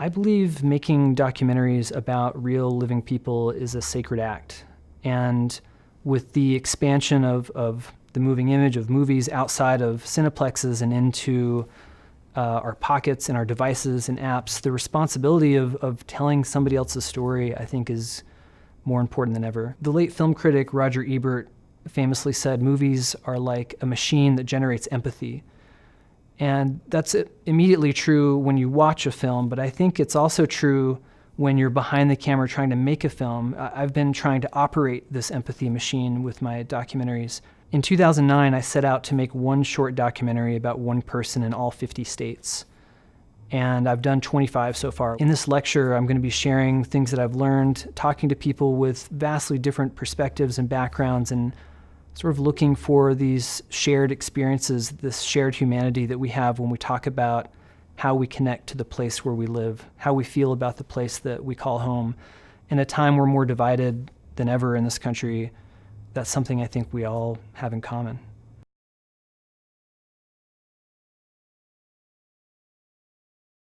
I believe making documentaries about real living people is a sacred act. And with the expansion of the moving image of movies outside of cineplexes and into our pockets and our devices and apps, the responsibility of telling somebody else's story, I think, is more important than ever. The late film critic Roger Ebert famously said, movies are like a machine that generates empathy. And that's immediately true when you watch a film, but I think it's also true when you're behind the camera trying to make a film. I've been trying to operate this empathy machine with my documentaries. In 2009, I set out to make one short documentary about one person in all 50 states. And I've done 25 so far. In this lecture, I'm going to be sharing things that I've learned, talking to people with vastly different perspectives and backgrounds, and sort of looking for these shared experiences, this shared humanity that we have when we talk about how we connect to the place where we live, how we feel about the place that we call home. In a time we're more divided than ever in this country, that's something I think we all have in common.